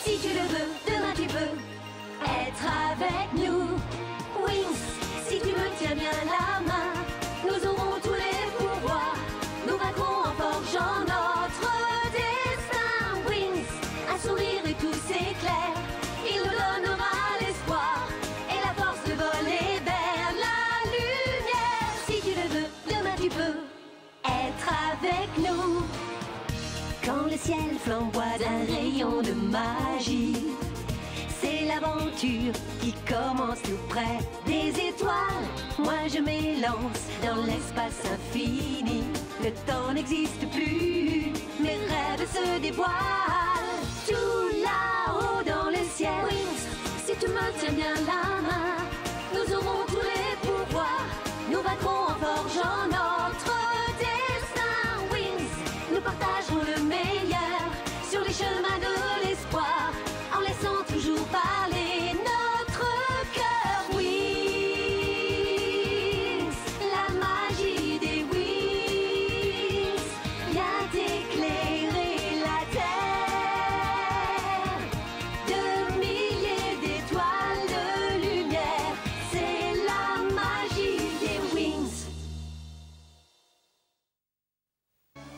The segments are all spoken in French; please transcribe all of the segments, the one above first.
Si tu le veux, demain tu peux être avec nous. Wings, si tu me tiens bien la main, nous aurons tous les pouvoirs. Nous vaincrons en forgeant notre destin. Wings, un sourire et tout s'éclaire. Il nous donnera l'espoir et la force de voler vers la lumière. Si tu le veux, demain tu peux être avec nous. Quand le ciel flamboie d'un rayon de magie, c'est l'aventure qui commence tout près des étoiles. Moi je m'élance dans l'espace infini. Le temps n'existe plus, mes rêves se dévoilent. Tout là-haut dans le ciel. Wings, si tu me tiens bien la main, nous aurons tous les pouvoirs. Nous vaincrons en forgeant notre destin. Wings, nous partagerons le meilleur sur les chemins de l'espoir, en laissant toujours parler notre cœur. Wings, la magie des wings vient d'éclairer la terre. De milliers d'étoiles de lumière, c'est la magie des wings.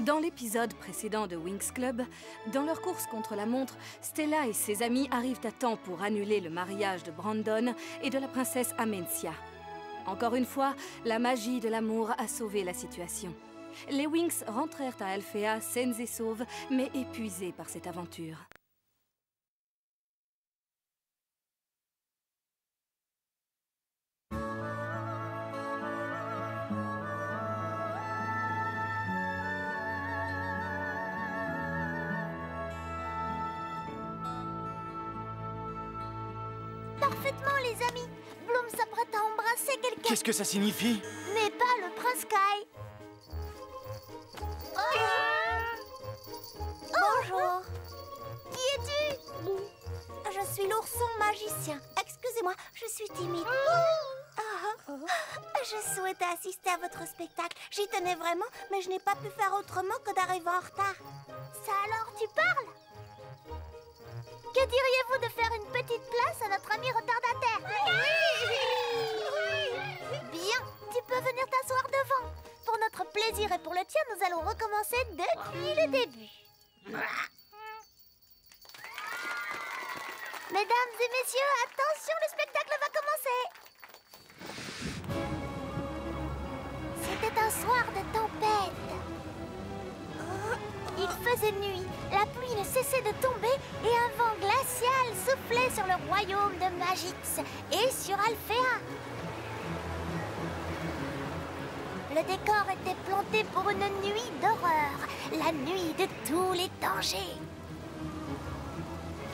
Dans l'épisode précédent de Winx Club, dans leur course contre la montre, Stella et ses amis arrivent à temps pour annuler le mariage de Brandon et de la princesse Amencia. Encore une fois, la magie de l'amour a sauvé la situation. Les Winx rentrèrent à Alphea saines et sauves, mais épuisés par cette aventure. Parfaitement, les amis. Bloom s'apprête à embrasser quelqu'un. Qu'est-ce que ça signifie? Mais pas le prince Kai. Bonjour. Qui es-tu? Je suis l'ourson magicien. Excusez-moi, je suis timide. Je souhaitais assister à votre spectacle. J'y tenais vraiment, mais je n'ai pas pu faire autrement que d'arriver en retard. Ça alors, tu parles? Que diriez-vous de faire une petite place à notre ami retardataire? Bien, tu peux venir t'asseoir devant. Pour notre plaisir et pour le tien, nous allons recommencer depuis le début. Mesdames et messieurs, attention, le spectacle va commencer. C'était un soir de tempête. Il faisait nuit, la pluie ne cessait de tomber et un vent glacial soufflait sur le royaume de Magix et sur Alphea. Le décor était planté pour une nuit d'horreur, la nuit de tous les dangers.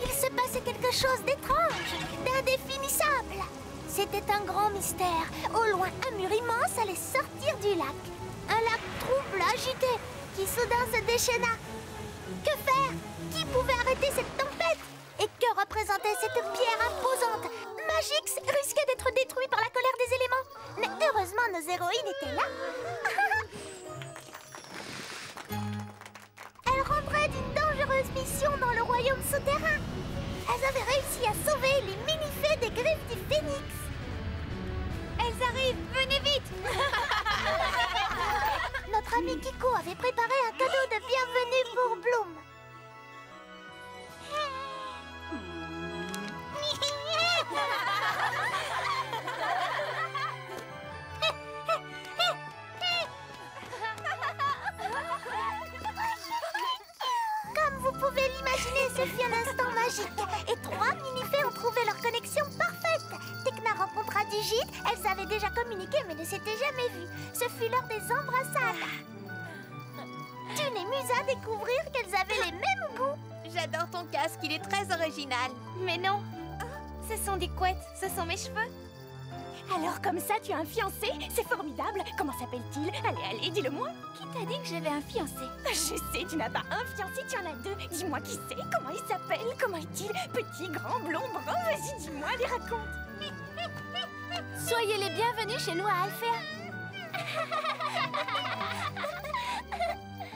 Il se passait quelque chose d'étrange, d'indéfinissable. C'était un grand mystère. Au loin, un mur immense allait sortir du lac. Un lac trouble, agité, qui soudain se déchaîna. Que faire? Qui pouvait arrêter cette tempête? Et que représentait cette pierre imposante? Magix risquait d'être détruit par la colère des éléments. Mais heureusement, nos héroïnes étaient là. Elles rentraient d'une dangereuse mission dans le royaume souterrain. Elles avaient réussi à sauver les mini-fées des griffes du phénix. Elles arrivent, venez vite. Notre ami Kiko avait préparé un cadeau de bienvenue pour Bloom. Comme vous pouvez l'imaginer, ce fut un instant magique. Et 3 mini-fées ont trouvé leur connexion parfaite. Tekna rencontra Digit, elles avaient déjà communiqué mais ne s'étaient jamais vues. Ce fut l'heure des embrassades. Tu les mus à découvrir qu'elles avaient les mêmes goûts. J'adore ton casque, il est très original. Mais non, ce sont des couettes, ce sont mes cheveux. Alors comme ça, tu as un fiancé? C'est formidable. Comment s'appelle-t-il? Allez, dis-le-moi. Qui t'a dit que j'avais un fiancé? Je sais, tu n'as pas un fiancé, tu en as 2. Dis-moi qui c'est, comment il s'appelle, comment est-il? Petit, grand, blond, brun, vas-y, dis-moi, les raconte. Soyez les bienvenus chez nous à Alphea.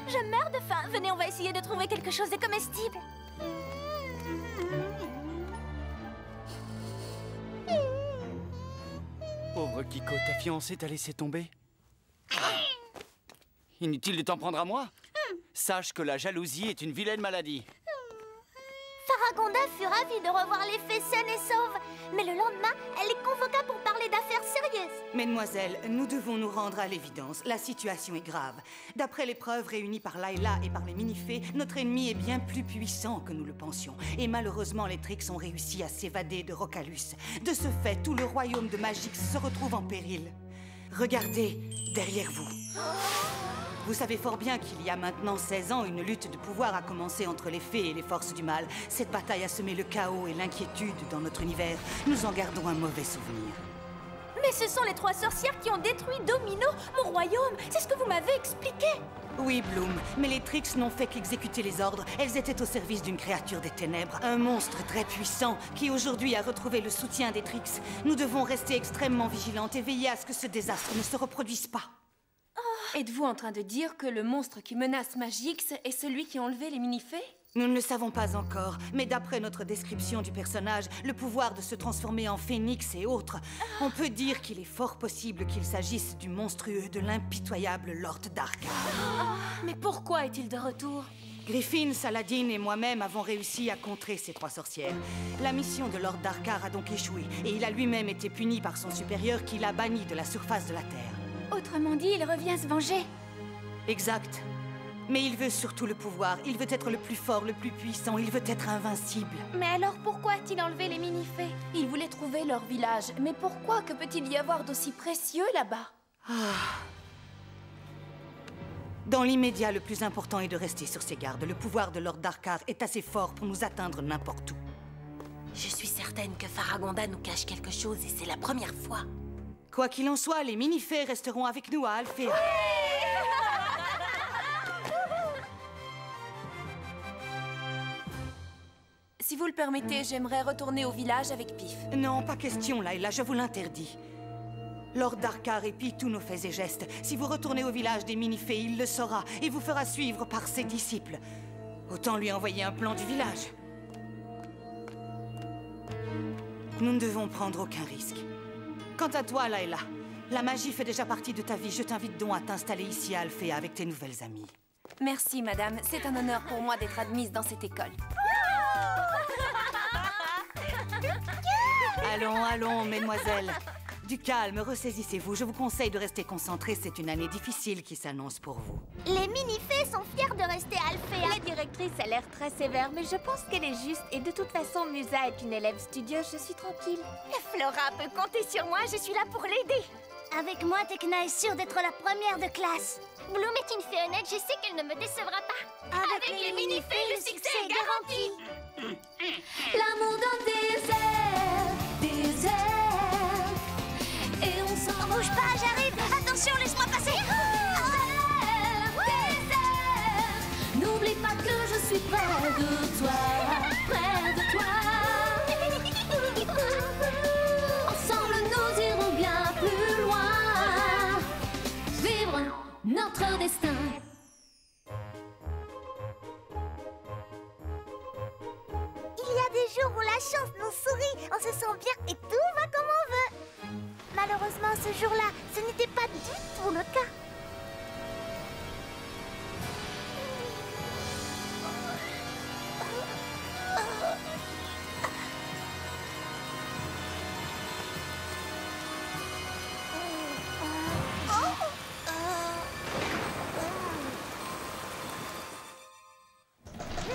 Je meurs de faim. Venez, on va essayer de trouver quelque chose de comestible. Pauvre Kiko, ta fiancée t'a laissé tomber? Inutile de t'en prendre à moi. Sache que la jalousie est une vilaine maladie. Faragonda fut ravie de revoir les fées saines et sauves. Mais le lendemain, elle les convoqua pour parler d'affaires sérieuses. Mesdemoiselles, nous devons nous rendre à l'évidence. La situation est grave. D'après les preuves réunies par Layla et par les mini-fées, notre ennemi est bien plus puissant que nous le pensions. Et malheureusement, les Trix ont réussi à s'évader de Rocalus. De ce fait, tout le royaume de Magix se retrouve en péril. Regardez, derrière vous. Vous savez fort bien qu'il y a maintenant 16 ans, une lutte de pouvoir a commencé entre les fées et les forces du mal. Cette bataille a semé le chaos et l'inquiétude dans notre univers. Nous en gardons un mauvais souvenir. Mais ce sont les 3 sorcières qui ont détruit Domino, mon royaume. C'est ce que vous m'avez expliqué. Oui, Bloom, mais les Trix n'ont fait qu'exécuter les ordres. Elles étaient au service d'une créature des ténèbres, un monstre très puissant, qui aujourd'hui a retrouvé le soutien des Trix. Nous devons rester extrêmement vigilantes et veiller à ce que ce désastre ne se reproduise pas. Êtes-vous en train de dire que le monstre qui menace Magix est celui qui a enlevé les mini-fées? Nous ne le savons pas encore, mais d'après notre description du personnage, le pouvoir de se transformer en phénix et autres, on peut dire qu'il est fort possible qu'il s'agisse du monstrueux, de l'impitoyable Lord Darkar. Mais pourquoi est-il de retour? Griffin, Saladin et moi-même avons réussi à contrer ces 3 sorcières. La mission de Lord Darkar a donc échoué, et il a lui-même été puni par son supérieur qui l'a banni de la surface de la Terre. Autrement dit, il revient se venger. Exact. Mais il veut surtout le pouvoir. Il veut être le plus fort, le plus puissant. Il veut être invincible. Mais alors pourquoi a-t-il enlevé les mini-fées? Ils voulaient trouver leur village. Mais pourquoi? Que peut-il y avoir d'aussi précieux là-bas? Dans l'immédiat, le plus important est de rester sur ses gardes. Le pouvoir de Lord Darkar est assez fort pour nous atteindre n'importe où. Je suis certaine que Faragonda nous cache quelque chose et c'est la première fois. Quoi qu'il en soit, les mini-fées resteront avec nous à Alfea. Si vous le permettez, j'aimerais retourner au village avec Pif. Non, pas question, Layla, je vous l'interdis. Lord Darkar épie tous nos faits et gestes. Si vous retournez au village des mini-fées, il le saura et vous fera suivre par ses disciples. Autant lui envoyer un plan du village. Nous ne devons prendre aucun risque. Quant à toi, Layla, la magie fait déjà partie de ta vie. Je t'invite donc à t'installer ici à Alfea avec tes nouvelles amies. Merci, madame. C'est un honneur pour moi d'être admise dans cette école. Allons, allons, mesdemoiselles. Du calme, ressaisissez-vous. Je vous conseille de rester concentrés. C'est une année difficile qui s'annonce pour vous. Les mini-fées sont fières de rester à Alfea. La directrice a l'air très sévère, mais je pense qu'elle est juste. Et de toute façon, Musa est une élève studieuse, je suis tranquille. Flora peut compter sur moi, je suis là pour l'aider. Avec moi, Tekna est sûre d'être la première de classe. Bloom est une fée honnête, je sais qu'elle ne me décevra pas. Avec les mini-fées, le succès est garanti. L'amour d'un désert, désert. Et on s'en Bouge pas, j'arrive. Attention, laisse-moi passer. désert. N'oublie pas que je suis près de toi, près de toi. Ensemble, nous irons bien plus loin. Vivre notre destin. Il y a des jours où la chance nous sourit, on se sent bien et tout va comme on veut. Malheureusement, ce jour-là, ce n'était pas du tout le cas.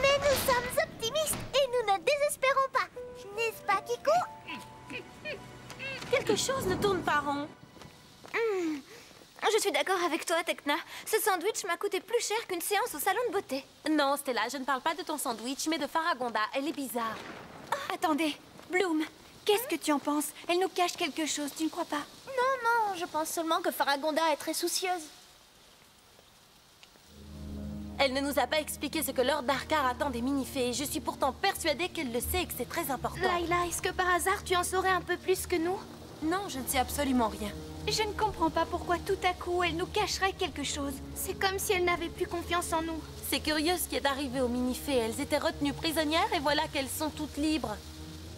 Mais nous sommes optimistes et nous ne désespérons pas. N'est-ce pas, Kiko? Quelque chose ne tourne pas rond. Je suis d'accord avec toi, Tekna. Ce sandwich m'a coûté plus cher qu'une séance au salon de beauté. Non, Stella, je ne parle pas de ton sandwich, mais de Faragonda. Elle est bizarre. Attendez, Bloom, qu'est-ce que tu en penses? Elle nous cache quelque chose, tu ne crois pas? Non, je pense seulement que Faragonda est très soucieuse. Elle ne nous a pas expliqué ce que Lord Darkar attend des mini-fées. Je suis pourtant persuadée qu'elle le sait et que c'est très important. Layla, est-ce que par hasard tu en saurais un peu plus que nous? Non, je ne sais absolument rien. Je ne comprends pas pourquoi tout à coup elle nous cacherait quelque chose. C'est comme si elle n'avait plus confiance en nous. C'est curieux ce qui est arrivé aux mini-fées. Elles étaient retenues prisonnières et voilà qu'elles sont toutes libres.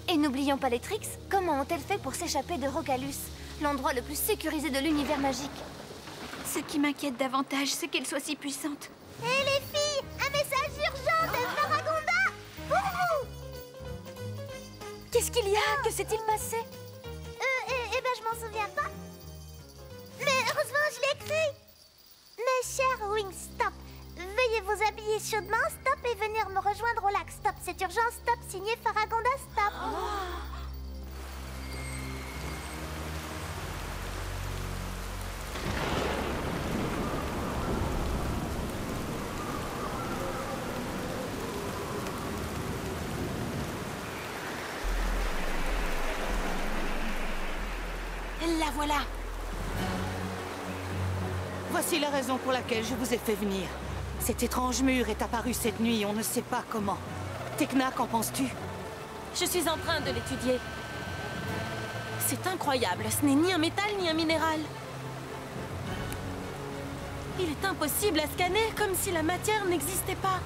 Et n'oublions pas les Trix. Comment ont-elles fait pour s'échapper de Rocalus? l'endroit le plus sécurisé de l'univers magique. Ce qui m'inquiète davantage, c'est qu'elle soit si puissante. Hé les filles, un message urgent de Faragonda pour vous. Qu'est-ce qu'il y a? Que s'est-il passé? Eh ben je m'en souviens pas. Mais heureusement je l'ai écrit. Mes chers Wingstop, veuillez vous habiller chaudement, stop, et venir me rejoindre au lac. Stop, c'est urgent, stop, signé Faragonda, stop. La voilà. Voici la raison pour laquelle je vous ai fait venir. Cet étrange mur est apparu cette nuit, on ne sait pas comment. Tekna, qu'en penses-tu? Je suis en train de l'étudier. C'est incroyable, ce n'est ni un métal ni un minéral. Il est impossible à scanner, comme si la matière n'existait pas.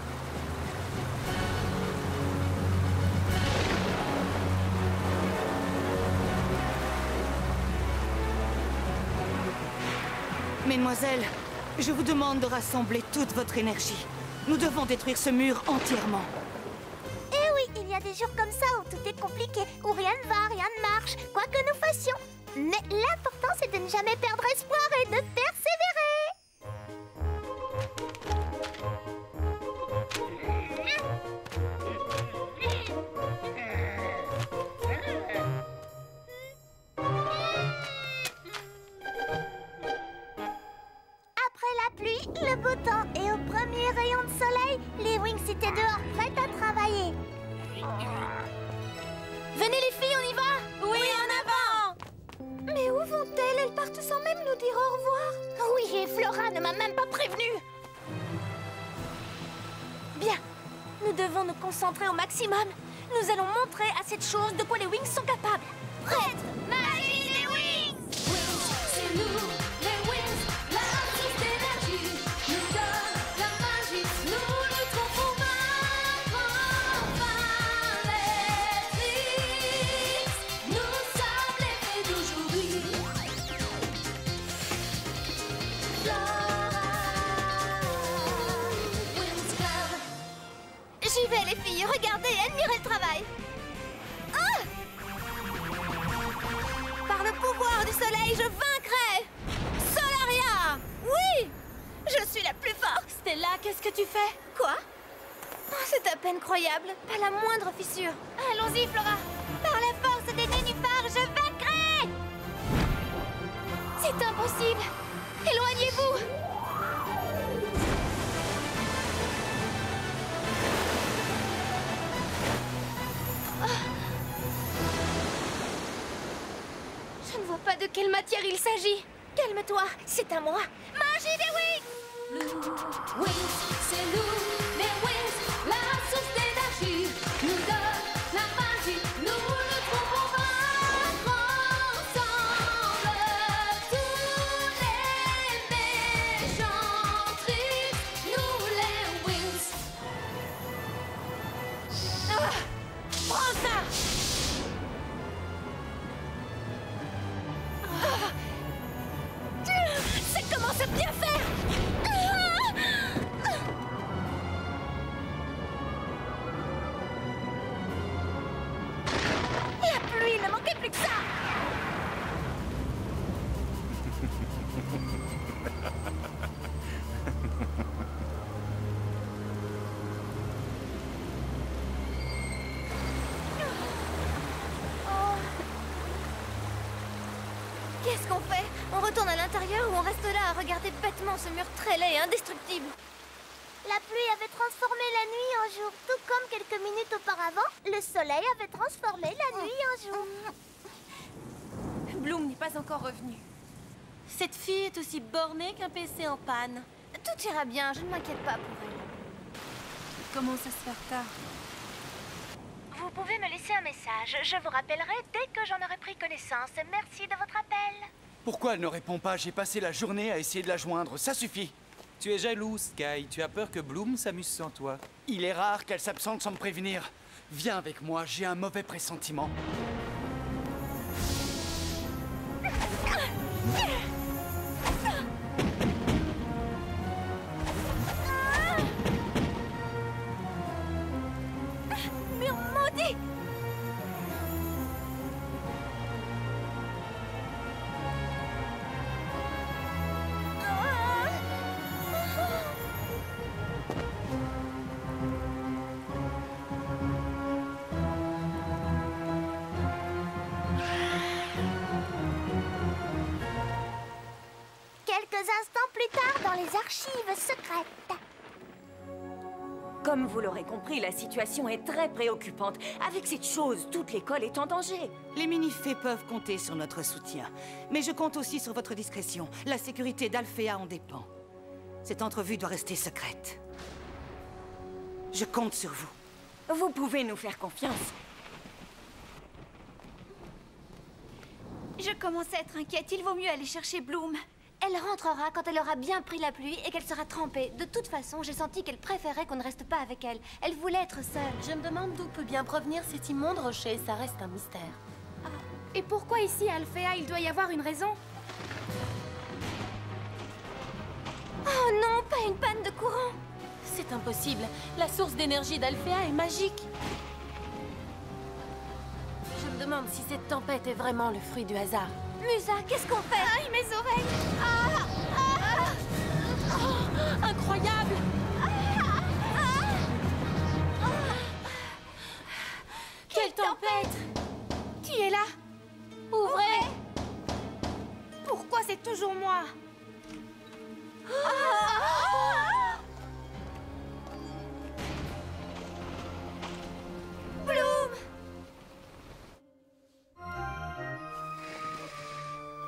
Mesdemoiselles, je vous demande de rassembler toute votre énergie. Nous devons détruire ce mur entièrement. Eh oui, il y a des jours comme ça où tout est compliqué, où rien ne va, rien ne marche, quoi que nous fassions. Mais l'important, c'est de ne jamais perdre espoir et de persévérer. Après la pluie, le beau temps et au premier rayon de soleil, les Wings étaient dehors prêtes à travailler. Venez les filles, on y va? Oui, en avant! Mais où vont-elles? Elles partent sans même nous dire au revoir. Oui, et Flora ne m'a même pas prévenue. Bien, nous devons nous concentrer au maximum. Nous allons montrer à cette chose de quoi les Wings sont capables. Prête, magie des Wings! C'est nous, les Wings, la source d'énergie nous donne la magie. Nous lutterons pour vaincre enfin les tricks. Nous sommes les faits d'aujourd'hui. Flora, Wings Club. J'y vais les filles, regardez, admirez le travail. Ah! Par le pouvoir du soleil, je vaincrai! Solaria! Oui! Je suis la plus forte! Stella, qu'est-ce que tu fais? Quoi? Oh, c'est à peine croyable, pas la moindre fissure. Allons-y, Flora! Par la force des nénuphars, je vaincrai! C'est impossible! Éloignez-vous! Je ne vois pas de quelle matière il s'agit. Calme-toi, c'est à moi. Magie des Wings! Wings, c'est nous, les Wings, la source d'énergie nous donne la magie. Nous lutterons pour vaincre ensemble tous les méchants tricks. Nous, les Wings. Prends ça! Ça commence à bien faire! La pluie, ne manquait plus que ça! Qu'est-ce qu'on fait? On retourne à l'intérieur ou on reste là à regarder bêtement ce mur très laid et indestructible? La pluie avait transformé la nuit en jour, tout comme quelques minutes auparavant, le soleil avait transformé la nuit en jour. Bloom n'est pas encore revenu. Cette fille est aussi bornée qu'un PC en panne. Tout ira bien, je ne m'inquiète pas pour elle. Comment ça se fait tard? Vous pouvez me laisser un message, je vous rappellerai dès que j'en aurai pris connaissance. Merci de votre appel. Pourquoi elle ne répond pas? J'ai passé la journée à essayer de la joindre, ça suffit. Tu es jaloux, Sky. Tu as peur que Bloom s'amuse sans toi. Il est rare qu'elle s'absente sans me prévenir. Viens avec moi, j'ai un mauvais pressentiment. Mur maudit! Quelques instants plus tard, dans les archives secrètes. Comme vous l'aurez compris, la situation est très préoccupante. Avec cette chose, toute l'école est en danger. Les mini-fées peuvent compter sur notre soutien. Mais je compte aussi sur votre discrétion. La sécurité d'Alphéa en dépend. Cette entrevue doit rester secrète. Je compte sur vous. Vous pouvez nous faire confiance. Je commence à être inquiète. Il vaut mieux aller chercher Bloom. Elle rentrera quand elle aura bien pris la pluie et qu'elle sera trempée. De toute façon, j'ai senti qu'elle préférait qu'on ne reste pas avec elle. Elle voulait être seule. Je me demande d'où peut bien provenir cet immonde rocher. Ça reste un mystère. Et pourquoi ici, à Alphéa, il doit y avoir une raison? Oh non, pas une panne de courant. C'est impossible. La source d'énergie d'Alphéa est magique. Je me demande si cette tempête est vraiment le fruit du hasard. Musa, qu'est-ce qu'on fait? Aïe, mes oreilles! Incroyable! Quelle tempête! Qui est là? Ouvrez! Pourquoi c'est toujours moi?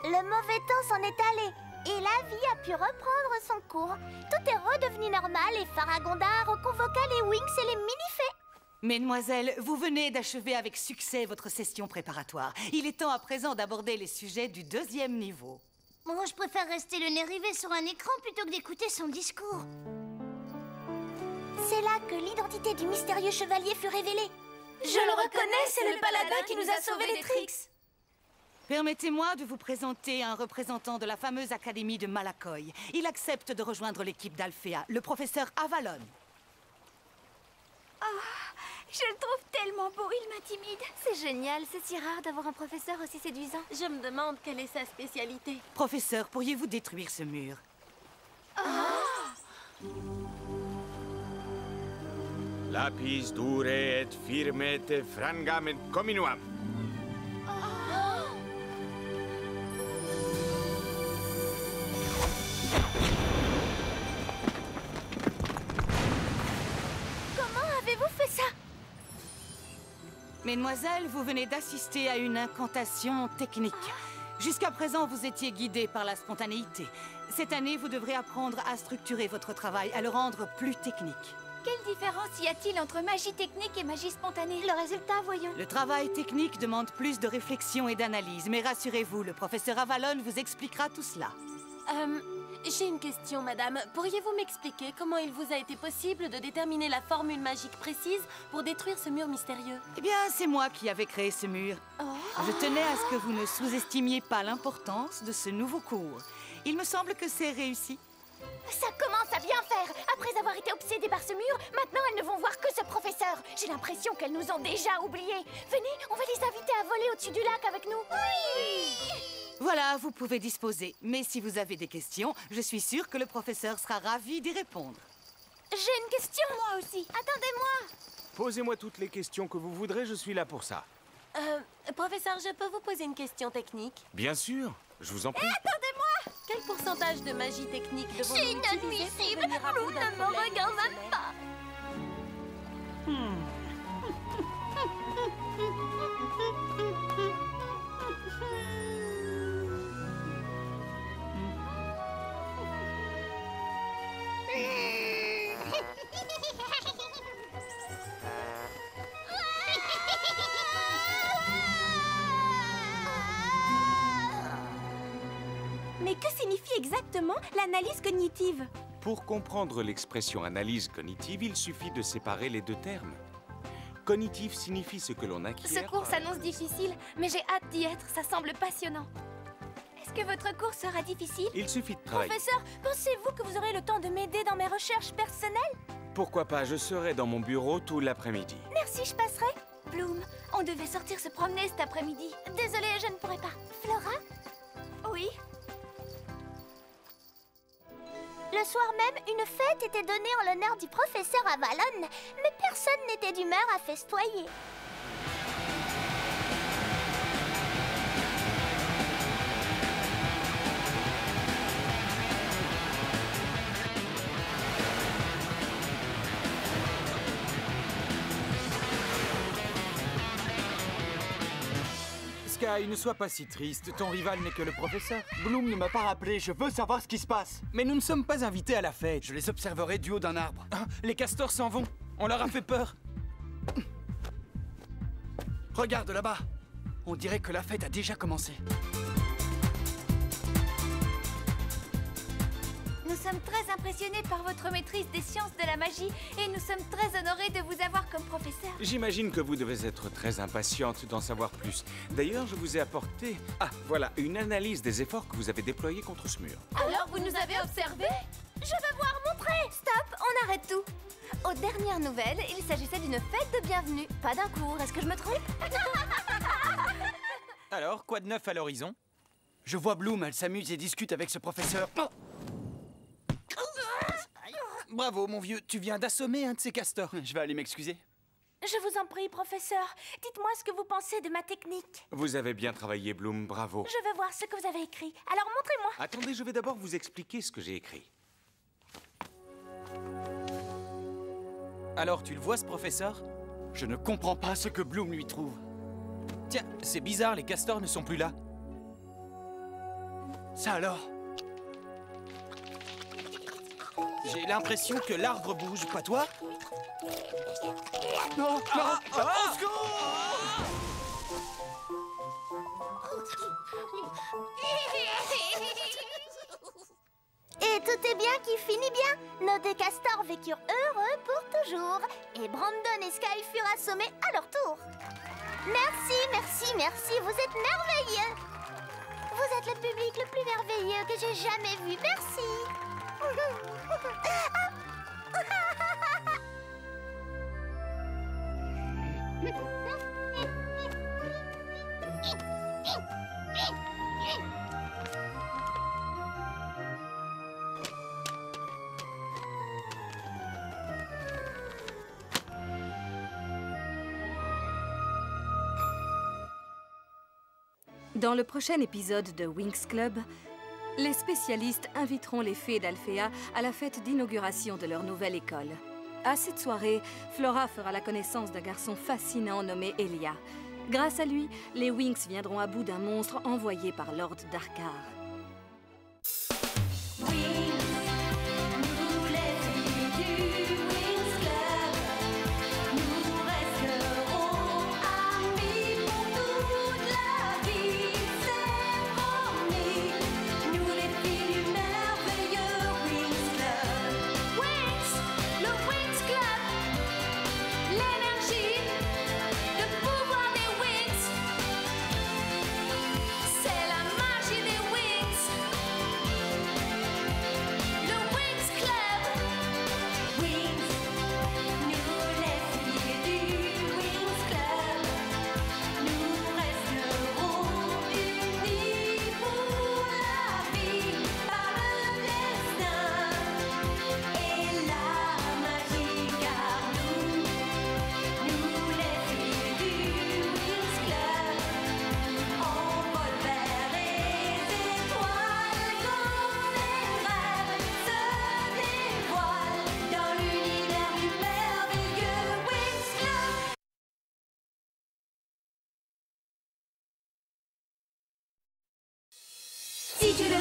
Le mauvais temps s'en est allé et la vie a pu reprendre son cours. Tout est redevenu normal et Faragonda reconvoqua les Winx et les mini-fées. Mesdemoiselles, vous venez d'achever avec succès votre session préparatoire. Il est temps à présent d'aborder les sujets du 2e niveau. Moi, je préfère rester le nez rivé sur un écran plutôt que d'écouter son discours. C'est là que l'identité du mystérieux chevalier fut révélée. Je le reconnais, c'est le paladin qui nous a sauvés des Trix. Permettez-moi de vous présenter un représentant de la fameuse académie de Malakoy. Il accepte de rejoindre l'équipe d'Alphéa, le professeur Avalon. Je le trouve tellement beau, il m'intimide. C'est génial, c'est si rare d'avoir un professeur aussi séduisant. Je me demande quelle est sa spécialité. Professeur, pourriez-vous détruire ce mur? Lapis dure et firme et frangam et communuam. Mesdemoiselles, vous venez d'assister à une incantation technique. Jusqu'à présent, vous étiez guidées par la spontanéité. Cette année, vous devrez apprendre à structurer votre travail, à le rendre plus technique. Quelle différence y a-t-il entre magie technique et magie spontanée? Le résultat, voyons. Le travail technique demande plus de réflexion et d'analyse, mais rassurez-vous, le professeur Avalon vous expliquera tout cela. J'ai une question, madame. Pourriez-vous m'expliquer comment il vous a été possible de déterminer la formule magique précise pour détruire ce mur mystérieux? Eh bien, c'est moi qui avais créé ce mur. Je tenais à ce que vous ne sous-estimiez pas l'importance de ce nouveau cours. Il me semble que c'est réussi. Ça commence à bien faire. Après avoir été obsédées par ce mur, maintenant elles ne vont voir que ce professeur. J'ai l'impression qu'elles nous ont déjà oubliés. Venez, on va les inviter à voler au-dessus du lac avec nous. Oui! Voilà, vous pouvez disposer. Mais si vous avez des questions, je suis sûre que le professeur sera ravi d'y répondre. J'ai une question, moi aussi. Attendez-moi. Posez-moi toutes les questions que vous voudrez, je suis là pour ça. Professeur, je peux vous poser une question technique? Bien sûr, je vous en prie. Attendez-moi! Quel pourcentage de magie technique devons-nous C'est utiliser inadmissible. pour venir à bout Bloom d'un ne me problème regarde personnel? même pas. Mais que signifie exactement l'analyse cognitive? Pour comprendre l'expression analyse cognitive, il suffit de séparer les deux termes. Cognitif signifie ce que l'on acquiert. Ce cours s'annonce difficile, mais j'ai hâte d'y être, ça semble passionnant. Est-ce que votre cours sera difficile? Il suffit de travailler. Professeur, pensez-vous que vous aurez le temps de m'aider dans mes recherches personnelles? Pourquoi pas, je serai dans mon bureau tout l'après-midi. Merci, je passerai. Bloom, on devait sortir se promener cet après-midi. Désolée, je ne pourrai pas. Flora? Oui? Le soir même, une fête était donnée en l'honneur du professeur Avalon, mais personne n'était d'humeur à festoyer. Sky, ne sois pas si triste. Ton rival n'est que le professeur. Bloom ne m'a pas rappelé, je veux savoir ce qui se passe. Mais nous ne sommes pas invités à la fête. Je les observerai du haut d'un arbre. Ah, les castors s'en vont. On leur a fait peur. Regarde là-bas. On dirait que la fête a déjà commencé. Nous sommes très impressionnés par votre maîtrise des sciences de la magie et nous sommes très honorés de vous avoir comme professeur. J'imagine que vous devez être très impatiente d'en savoir plus. D'ailleurs, je vous ai apporté... Ah, voilà, une analyse des efforts que vous avez déployés contre ce mur. Alors vous nous avez observés? Je vais voir montrer. Stop, on arrête tout. Aux dernières nouvelles, il s'agissait d'une fête de bienvenue, pas d'un cours. Est-ce que je me trompe? Alors, quoi de neuf à l'horizon? Je vois Bloom, elle s'amuse et discute avec ce professeur. Oh! Bravo, mon vieux, tu viens d'assommer un de ces castors. Je vais aller m'excuser. Je vous en prie, professeur. Dites-moi ce que vous pensez de ma technique. Vous avez bien travaillé, Bloom, bravo. Je veux voir ce que vous avez écrit. Alors montrez-moi. Attendez, je vais d'abord vous expliquer ce que j'ai écrit. Alors, tu le vois, ce professeur? Je ne comprends pas ce que Bloom lui trouve. Tiens, c'est bizarre, les castors ne sont plus là. Ça alors? J'ai l'impression que l'arbre bouge, pas toi? Non, non, au secours! Et tout est bien qui finit bien. Nos deux castors vécurent heureux pour toujours. Et Brandon et Sky furent assommés à leur tour. Merci, merci, merci, vous êtes merveilleux. Vous êtes le public le plus merveilleux que j'ai jamais vu. Merci. Dans le prochain épisode de Winx Club, les spécialistes inviteront les fées d'Alfea à la fête d'inauguration de leur nouvelle école. À cette soirée, Flora fera la connaissance d'un garçon fascinant nommé Elia. Grâce à lui, les Winx viendront à bout d'un monstre envoyé par Lord Darkar. Si tu le